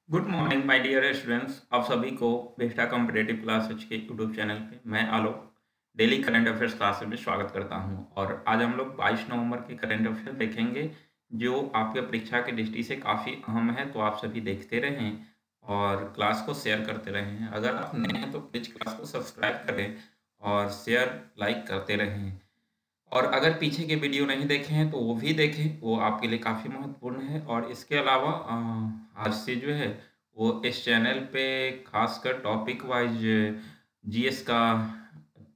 Good morning my dear students. आप सभी को बेस्टा कॉम्पिटेटिव क्लासेज के यूट्यूब चैनल पे मैं Alok daily current affairs classes में स्वागत करता हूं। और आज हम लोग 22 नवंबर के करंट अफेयर देखेंगे जो आपके परीक्षा की दृष्टि से काफ़ी अहम है। तो आप सभी देखते रहें और क्लास को शेयर करते रहें। अगर आप नए हैं तो प्लीज़ क्लास को सब्सक्राइब करें और शेयर लाइक करते रहें। और अगर पीछे के वीडियो नहीं देखे हैं तो वो भी देखें, वो आपके लिए काफ़ी महत्वपूर्ण है। और इसके अलावा आज से जो है वो इस चैनल पे खासकर टॉपिक वाइज जीएस का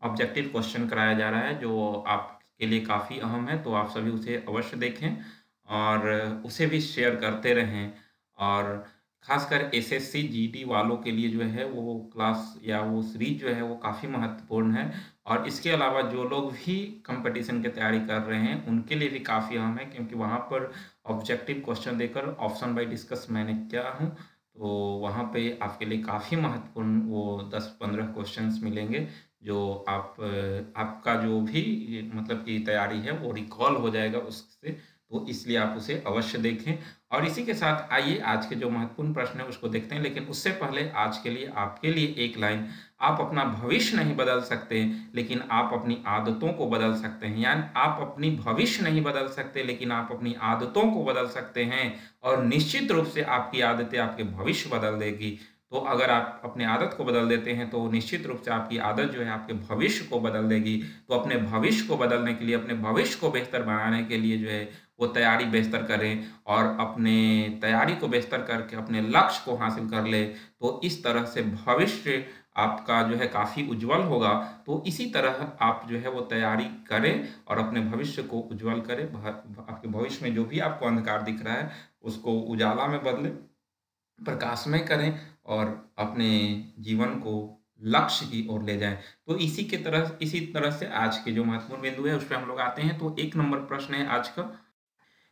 ऑब्जेक्टिव क्वेश्चन कराया जा रहा है जो आपके लिए काफ़ी अहम है। तो आप सभी उसे अवश्य देखें और उसे भी शेयर करते रहें। और खासकर एसएससी जीडी वालों के लिए जो है वो क्लास या वो सीरीज जो है वो काफ़ी महत्वपूर्ण है। और इसके अलावा जो लोग भी कंपटीशन की तैयारी कर रहे हैं उनके लिए भी काफ़ी अहम है, क्योंकि वहाँ पर ऑब्जेक्टिव क्वेश्चन देकर ऑप्शन बाय डिस्कस मैंने किया हूँ। तो वहाँ पे आपके लिए काफ़ी महत्वपूर्ण वो 10-15 क्वेश्चंस मिलेंगे जो आपका जो भी मतलब की तैयारी है वो रिकॉल हो जाएगा उससे। तो इसलिए आप उसे अवश्य देखें। और इसी के साथ आइए आज के जो महत्वपूर्ण प्रश्न है उसको देखते हैं। लेकिन उससे पहले आज के लिए आपके लिए एक लाइन, आप अपना भविष्य नहीं बदल सकते लेकिन आप अपनी आदतों को बदल सकते हैं। यानी आप अपनी भविष्य नहीं बदल सकते लेकिन आप अपनी आदतों को बदल सकते हैं। और निश्चित रूप से आपकी आदतें आपके भविष्य बदल देगी। तो अगर आप अपने आदत को बदल देते हैं तो निश्चित रूप से आपकी आदत जो है आपके भविष्य को बदल देगी। तो अपने भविष्य को बदलने के लिए, अपने भविष्य को बेहतर बनाने के लिए जो है वो तैयारी बेहतर करें और अपने तैयारी को बेहतर करके अपने लक्ष्य को हासिल कर ले। तो इस तरह से भविष्य आपका जो है काफ़ी उज्जवल होगा। तो इसी तरह आप जो है वो तैयारी करें और अपने भविष्य को उज्जवल करें। आपके भविष्य में जो भी आपको अंधकार दिख रहा है उसको उजाला में बदलें, प्रकाशमय करें और अपने जीवन को लक्ष्य की ओर ले जाएं। तो इसी तरह से आज के जो महत्वपूर्ण बिंदु है उस पर हम लोग आते हैं। तो एक नंबर प्रश्न है आज का।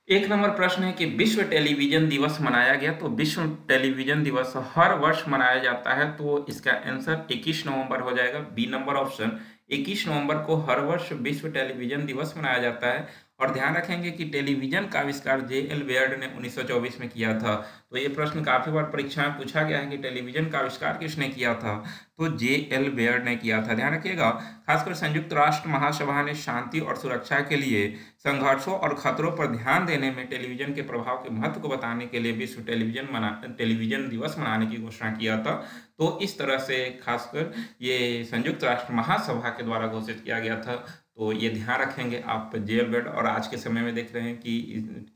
एक नंबर प्रश्न है कि विश्व टेलीविजन दिवस मनाया गया। तो विश्व टेलीविजन दिवस हर वर्ष मनाया जाता है। तो इसका आंसर 21 नवंबर हो जाएगा। बी नंबर ऑप्शन, 21 नवंबर को हर वर्ष विश्व टेलीविजन दिवस मनाया जाता है। और ध्यान रखेंगे कि टेलीविजन का आविष्कार जे.एल. बेयर्ड ने 1924 में किया था। तो ये प्रश्न काफी बार परीक्षा में पूछा गया है कि टेलीविजन का आविष्कार किसने किया था। तो जे.एल. बेयर्ड ने किया था, ध्यान रखिएगा। खासकर संयुक्त राष्ट्र महासभा ने शांति और सुरक्षा के लिए संघर्षों और खतरों पर ध्यान देने में टेलीविजन के प्रभाव के महत्व को बताने के लिए विश्व टेलीविजन दिवस मनाने की घोषणा किया था। तो इस तरह से खासकर ये संयुक्त राष्ट्र महासभा के द्वारा घोषित किया गया था। तो ये ध्यान रखेंगे आप। जे.एल. बेयर्ड और आज के समय में देख रहे हैं कि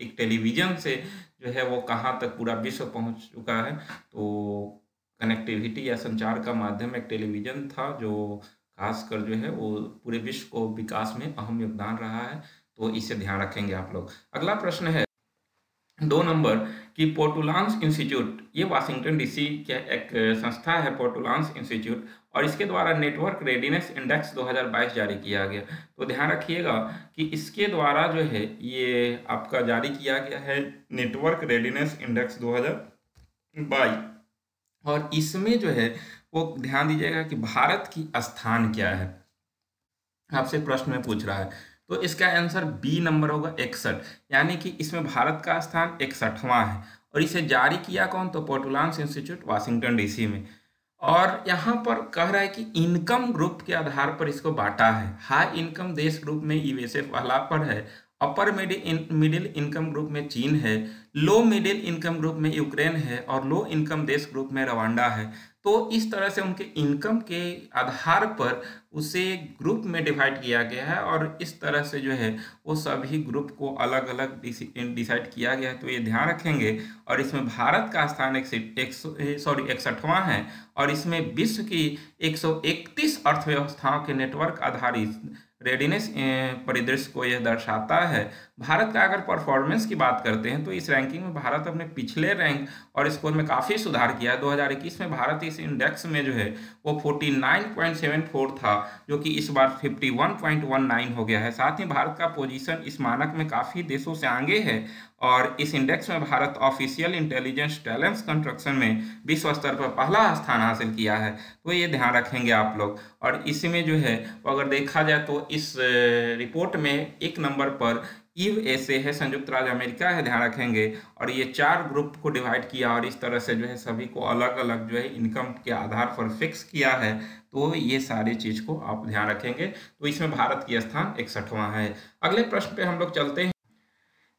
एक टेलीविजन से जो है वो कहाँ तक पूरा विश्व पहुँच चुका है। तो कनेक्टिविटी या संचार का माध्यम एक टेलीविजन था जो खासकर जो है वो पूरे विश्व को विकास में अहम योगदान रहा है। तो इसे ध्यान रखेंगे आप लोग। अगला प्रश्न है 2 नंबर की पोर्टुलांस इंस्टीट्यूट, ये वाशिंगटन डीसी का एक संस्था है पोर्टुलांस इंस्टीट्यूट, और इसके द्वारा नेटवर्क रेडीनेस इंडेक्स 2022 जारी किया गया। तो ध्यान रखिएगा कि इसके द्वारा जो है ये आपका जारी किया गया है नेटवर्क रेडीनेस इंडेक्स 2022। और इसमें जो है वो ध्यान दीजिएगा कि भारत की स्थान क्या है, आपसे प्रश्न में पूछ रहा है। तो इसका आंसर बी नंबर होगा 61। यानी कि इसमें भारत का स्थान 61वां है। और इसे जारी किया कौन, तो पोर्टुलांस इंस्टीट्यूट वाशिंगटन डीसी में। और यहाँ पर कह रहा है कि इनकम ग्रुप के आधार पर इसको बांटा है। हाई इनकम देश ग्रुप में यूएसए पहला पर है, अपर मिडिल इनकम ग्रुप में चीन है, लो मिडिल इनकम ग्रुप में यूक्रेन है और लो इनकम देश ग्रुप में रवांडा है। तो इस तरह से उनके इनकम के आधार पर उसे ग्रुप में डिवाइड किया गया है। और इस तरह से जो है वो सभी ग्रुप को अलग अलग डिसाइड किया गया है। तो ये ध्यान रखेंगे। और इसमें भारत का स्थान 61वां है। और इसमें विश्व की 131 अर्थव्यवस्थाओं के नेटवर्क आधारित रेडीनेस परिदृश्य को यह दर्शाता है। भारत का अगर परफॉर्मेंस की बात करते हैं तो इस रैंकिंग में भारत अपने पिछले रैंक और स्कोर में काफ़ी सुधार किया है। 2021 में भारत इस इंडेक्स में जो है वो 49.74 था, जो कि इस बार 51.19 हो गया है। साथ ही भारत का पोजीशन इस मानक में काफ़ी देशों से आगे है। और इस इंडेक्स में Bharat official intelligence talents construction में विश्व स्तर पर पहला स्थान हासिल किया है। तो ये ध्यान रखेंगे आप लोग। और इसमें जो है अगर देखा जाए तो इस रिपोर्ट में एक नंबर पर यूएसए है, संयुक्त राज्य अमेरिका है, ध्यान रखेंगे। और ये 4 ग्रुप को डिवाइड किया और इस तरह से जो है सभी को अलग अलग जो है इनकम के आधार पर फिक्स किया है। तो ये सारी चीज़ को आप ध्यान रखेंगे। तो इसमें भारत की स्थान 61वां है। अगले प्रश्न पे हम लोग चलते हैं।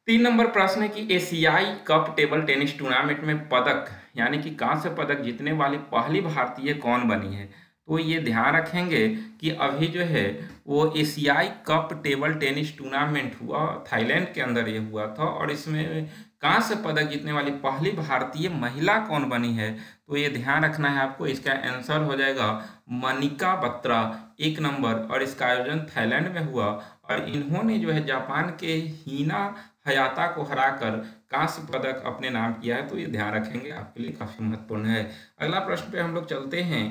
3 नंबर प्रश्न है कि एशियाई कप टेबल टेनिस टूर्नामेंट में पदक यानी कि कांस्य पदक जीतने वाली पहली भारतीय कौन बनी है। तो ये ध्यान रखेंगे कि अभी जो है वो एशियाई कप टेबल टेनिस टूर्नामेंट हुआ, थाईलैंड के अंदर ये हुआ था, और इसमें कांस्य पदक जीतने वाली पहली भारतीय महिला कौन बनी है। तो ये ध्यान रखना है आपको। इसका आंसर हो जाएगा मनिका बत्रा, 1 नंबर। और इसका आयोजन थाईलैंड में हुआ और इन्होंने जो है जापान के हिना हयाता को हराकर कांस्य पदक अपने नाम किया है। तो ये ध्यान रखेंगे, आपके लिए काफी महत्वपूर्ण है। अगला प्रश्न पे हम लोग चलते हैं।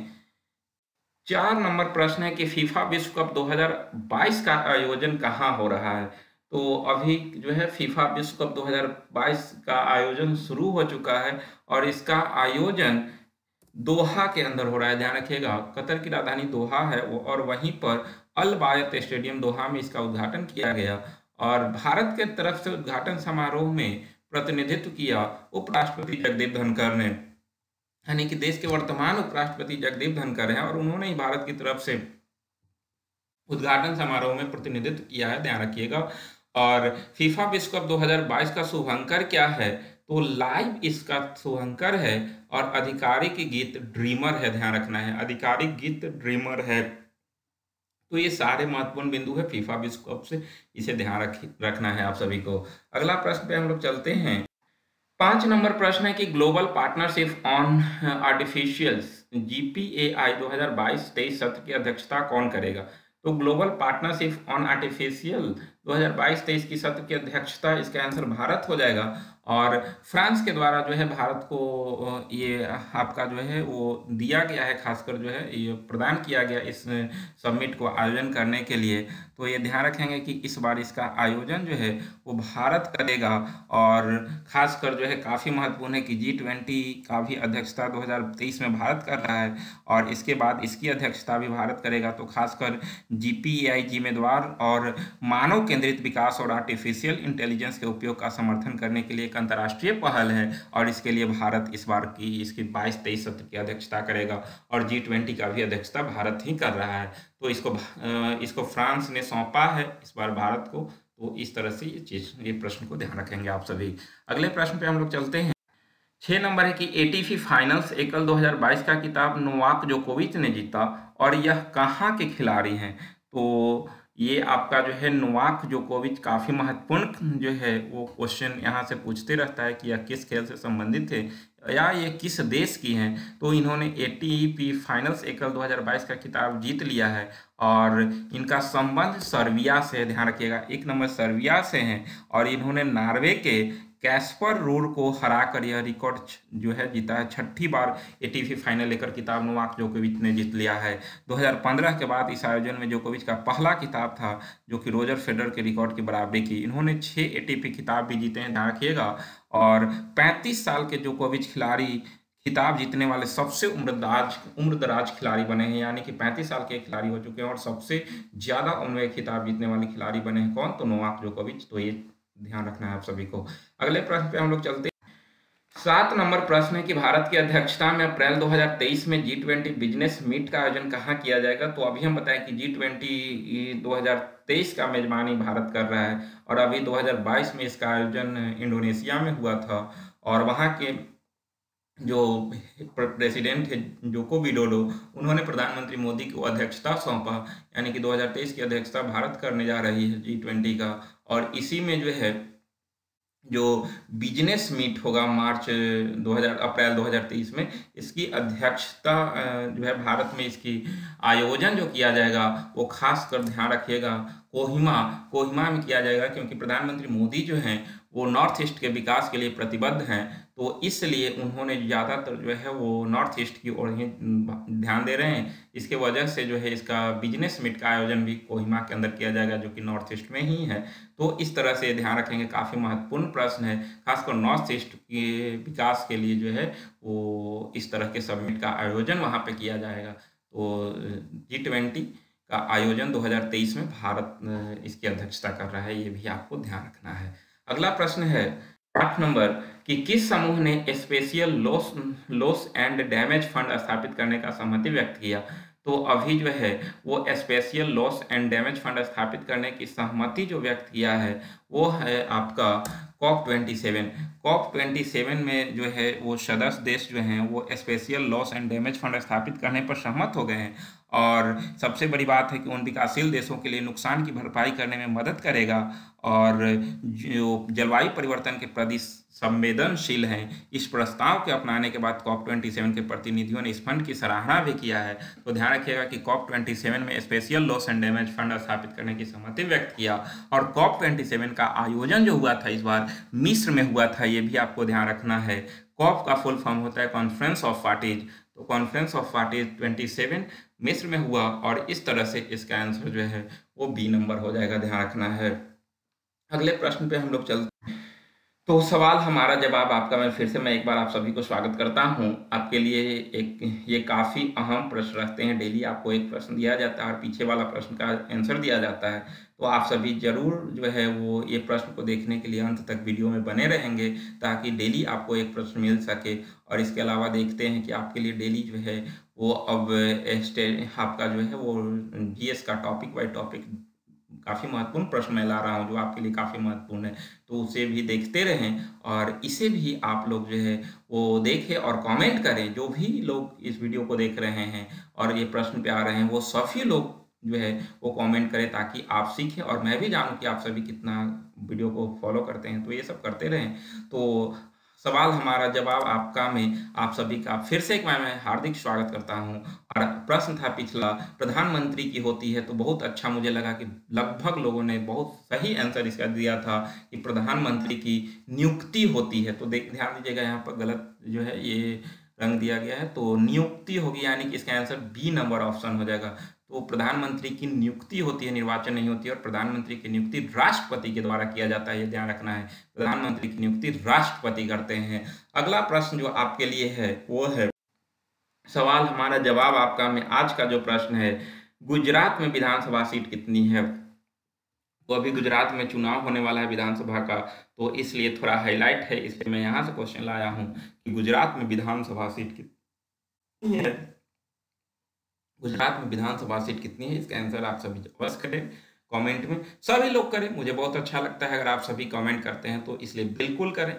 4 नंबर प्रश्न है कि फीफा विश्व कप 2022 का आयोजन कहाँ हो रहा है। तो अभी जो है फीफा विश्व कप 2022 का आयोजन शुरू हो चुका है और इसका आयोजन दोहा के अंदर हो रहा है। ध्यान रखिएगा, कतर की राजधानी दोहा है और वहीं पर अल बायत स्टेडियम दोहा में इसका उद्घाटन किया गया। और भारत के तरफ से उद्घाटन समारोह में प्रतिनिधित्व किया उपराष्ट्रपति जगदीप धनखड़ ने, यानी कि देश के वर्तमान उपराष्ट्रपति जगदीप धनखड़ हैं और उन्होंने ही भारत की तरफ से उद्घाटन समारोह में प्रतिनिधित्व किया है। ध्यान रखिएगा। और फीफा विश्व कप 2022 का शुभंकर क्या है। तो लाइव इसका शुभंकर है और आधिकारिक गीत ड्रीमर है। ध्यान रखना है, आधिकारिक गीत ड्रीमर है। तो ये सारे महत्वपूर्ण बिंदु है फीफा विश्व कप से, इसे ध्यान रखना है आप सभी को। अगला प्रश्न पे हम लोग चलते हैं। 5 नंबर प्रश्न है कि global partnership on artificials GPAI 2022-23 सत्र की अध्यक्षता कौन करेगा। तो ग्लोबल पार्टनरशिप ऑन आर्टिफिशियल 2022-23 की सत्र की अध्यक्षता, इसका आंसर भारत हो जाएगा। और फ्रांस के द्वारा जो है भारत को ये आपका जो है वो दिया गया है, खासकर जो है ये प्रदान किया गया इस समिट को आयोजन करने के लिए। तो ये ध्यान रखेंगे कि इस बार इसका आयोजन जो है वो भारत करेगा। और खासकर जो है काफ़ी महत्वपूर्ण है कि G20 का भी अध्यक्षता 2023 में भारत कर रहा है और इसके बाद इसकी अध्यक्षता भी भारत करेगा। तो खासकर GPAI जिम्मेदार और मानव केंद्रित विकास और आर्टिफिशियल इंटेलिजेंस के उपयोग का समर्थन करने के लिए एक अंतर्राष्ट्रीय पहल है और इसके लिए भारत इस बार की इसकी 22-23 सत्र की अध्यक्षता करेगा और G20 का भी अध्यक्षता भारत ही कर रहा है। तो इसको फ्रांस ने सौंपा है इस बार भारत को। तो इस तरह से ये प्रश्न को ध्यान रखेंगे आप सभी। अगले प्रश्न पे हम लोग चलते हैं। 6 नंबर है कि ATP फाइनल्स एकल 2022 का खिताब नोवाक जोकोविच ने जीता और यह कहाँ के खिलाड़ी हैं। तो ये आपका जो है नोवाक जोकोविच, काफ़ी महत्वपूर्ण जो है वो क्वेश्चन यहाँ से पूछते रहता है कि यह किस खेल से संबंधित है या ये किस देश की हैं। तो इन्होंने ATP फाइनल्स एकल 2022 का खिताब जीत लिया है और इनका संबंध सर्बिया से, ध्यान रखिएगा, 1 नंबर सर्बिया से हैं और इन्होंने नॉर्वे के कैस्पर रूड को हराकर यह रिकॉर्ड जो है जीता है। 6ठी बार ATP फाइनल लेकर खिताब नोवाक जोकोविच ने जीत लिया है। 2015 के बाद इस आयोजन में जोकोविच का पहला खिताब था जो कि रोजर फेडरर के रिकॉर्ड की बराबरी की। इन्होंने 6 ATP खिताब भी जीते हैं, ध्यान रखिएगा। और 35 साल के जोकोविच खिलाड़ी खिताब जीतने वाले सबसे उम्रदराज खिलाड़ी बने हैं, यानी कि 35 साल के खिलाड़ी हो चुके हैं और सबसे ज़्यादा उम्र में खिताब जीतने वाले खिलाड़ी बने हैं। कौन? तो नोवाक जोकोविच। तो ये ध्यान रखना है आप सभी को। अगले प्रश्न पे हम लोग चलते हैं। 7 नंबर प्रश्न है कि भारत की अध्यक्षता में अप्रैल 2023 में G20 बिजनेस मीट का आयोजन कहाँ किया जाएगा। तो अभी हम बताएं कि G20 2023 का मेजबानी भारत कर रहा है और अभी 2022 में इसका आयोजन इंडोनेशिया में हुआ था और वहाँ के जो प्रेसिडेंट है जोको विडोडो, उन्होंने प्रधानमंत्री मोदी को अध्यक्षता सौंपा, यानी कि 2023 की अध्यक्षता भारत करने जा रही है G20 का। और इसी में जो है जो बिजनेस मीट होगा अप्रैल 2023 में, इसकी अध्यक्षता जो है भारत में इसकी आयोजन जो किया जाएगा वो खास कर ध्यान रखिएगा कोहिमा में किया जाएगा, क्योंकि प्रधानमंत्री मोदी जो हैं वो नॉर्थ ईस्ट के विकास के लिए प्रतिबद्ध हैं। तो इसलिए उन्होंने ज़्यादातर जो है वो नॉर्थ ईस्ट की ओर ही ध्यान दे रहे हैं। इसके वजह से जो है इसका बिजनेस मीट का आयोजन भी कोहिमा के अंदर किया जाएगा जो कि नॉर्थ ईस्ट में ही है। तो इस तरह से ध्यान रखेंगे, काफ़ी महत्वपूर्ण प्रश्न है, खासकर नॉर्थ ईस्ट के विकास के लिए जो है वो इस तरह के समिट का आयोजन वहाँ पे किया जाएगा। तो G20 का आयोजन 2023 में भारत इसकी अध्यक्षता कर रहा है, ये भी आपको ध्यान रखना है। अगला प्रश्न है 8 नंबर कि किस समूह ने special loss and damage fund स्थापित करने का सहमति व्यक्त किया। तो अभी जो है वो special loss and damage fund स्थापित करने की सहमति जो व्यक्त किया है वो है आपका COP27। COP27 में जो है वो सदस्य देश जो हैं वो special loss and damage fund स्थापित करने पर सहमत हो गए हैं। और सबसे बड़ी बात है कि उन विकासशील देशों के लिए नुकसान की भरपाई करने में मदद करेगा और जो जलवायु परिवर्तन के प्रति संवेदनशील हैं। इस प्रस्ताव के अपनाने के बाद COP27 के प्रतिनिधियों ने इस फंड की सराहना भी किया है। तो ध्यान रखिएगा कि COP27 में special loss and damage fund स्थापित करने की सहमति व्यक्त किया। और COP27 का आयोजन जो हुआ था इस बार मिस्र में हुआ था, ये भी आपको ध्यान रखना है। COP का फुल फॉर्म होता है कॉन्फ्रेंस ऑफ पार्टीज। तो कॉन्फ्रेंस ऑफ पार्टीज 27 मिस्र में हुआ और इस तरह से इसका आंसर जो है वो बी नंबर हो जाएगा, ध्यान रखना है। अगले प्रश्न पे हम लोग चलते हैं। तो सवाल हमारा जवाब आपका मैं फिर से एक बार आप सभी को स्वागत करता हूं। आपके लिए ये काफ़ी अहम प्रश्न रखते हैं। डेली आपको एक प्रश्न दिया जाता है और पीछे वाला प्रश्न का आंसर दिया जाता है। तो आप सभी जरूर जो है वो ये प्रश्न को देखने के लिए अंत तक वीडियो में बने रहेंगे ताकि डेली आपको एक प्रश्न मिल सके। और इसके अलावा देखते हैं कि आपके लिए डेली जो है वो अब आपका जो है वो GS का टॉपिक बाय टॉपिक काफ़ी महत्वपूर्ण प्रश्न मैं ला रहा हूँ जो आपके लिए काफ़ी महत्वपूर्ण है। तो उसे भी देखते रहें और इसे भी आप लोग जो है वो देखें और कमेंट करें। जो भी लोग इस वीडियो को देख रहे हैं और ये प्रश्न पे आ रहे हैं वो सभी लोग जो है वो कमेंट करें ताकि आप सीखें और मैं भी जानूं कि आप सभी कितना वीडियो को फॉलो करते हैं। तो ये सब करते रहें। तो सवाल हमारा जवाब आपका में आप सभी का फिर से एक मैं हार्दिक स्वागत करता हूं। और प्रश्न था पिछला प्रधानमंत्री की होती है, तो बहुत अच्छा मुझे लगा कि लगभग लोगों ने बहुत सही आंसर इसका दिया था कि प्रधानमंत्री की नियुक्ति होती है। तो ध्यान दीजिएगा यहाँ पर गलत जो है ये रंग दिया गया है, तो नियुक्ति होगी यानी कि इसका आंसर बी नंबर ऑप्शन हो जाएगा। तो प्रधानमंत्री की नियुक्ति होती है, निर्वाचन नहीं होती है। और प्रधानमंत्री की नियुक्ति राष्ट्रपति के द्वारा किया जाता है, ये ध्यान रखना है। प्रधानमंत्री की नियुक्ति राष्ट्रपति करते हैं। अगला प्रश्न जो आपके लिए है वो है सवाल हमारा जवाब आपका में आज का जो प्रश्न है गुजरात में विधानसभा सीट कितनी है। तो अभी गुजरात में चुनाव होने वाला है विधानसभा का, तो इसलिए थोड़ा हाईलाइट है, इसलिए मैं यहाँ से क्वेश्चन लाया हूँ कि गुजरात में विधानसभा सीट कितनी है। गुजरात में विधानसभा सीट कितनी है इसका आंसर आप सभी बस करें कमेंट में। सभी लोग करें, मुझे बहुत अच्छा लगता है अगर आप सभी कमेंट करते हैं, तो इसलिए बिल्कुल करें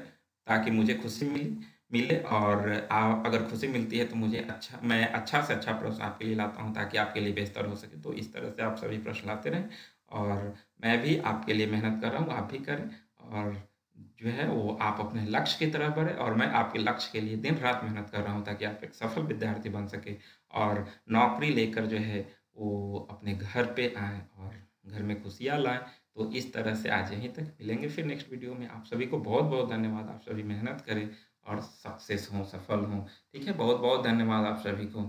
ताकि मुझे खुशी मिले। और अगर खुशी मिलती है तो मुझे मैं अच्छा से अच्छा प्रश्न आपके लिए लाता हूं ताकि आपके लिए बेहतर हो सके। तो इस तरह से आप सभी प्रश्न लाते रहें और मैं भी आपके लिए मेहनत कर रहा हूँ, आप भी करें और जो है वो आप अपने लक्ष्य की तरफ बढ़े। और मैं आपके लक्ष्य के लिए दिन रात मेहनत कर रहा हूँ ताकि आप एक सफल विद्यार्थी बन सके और नौकरी लेकर जो है वो अपने घर पे आए और घर में खुशियाँ लाएं। तो इस तरह से आज यहीं तक, मिलेंगे फिर नेक्स्ट वीडियो में। आप सभी को बहुत बहुत धन्यवाद। आप सभी मेहनत करें और सक्सेस हों, सफल हों। ठीक है, बहुत बहुत धन्यवाद आप सभी को।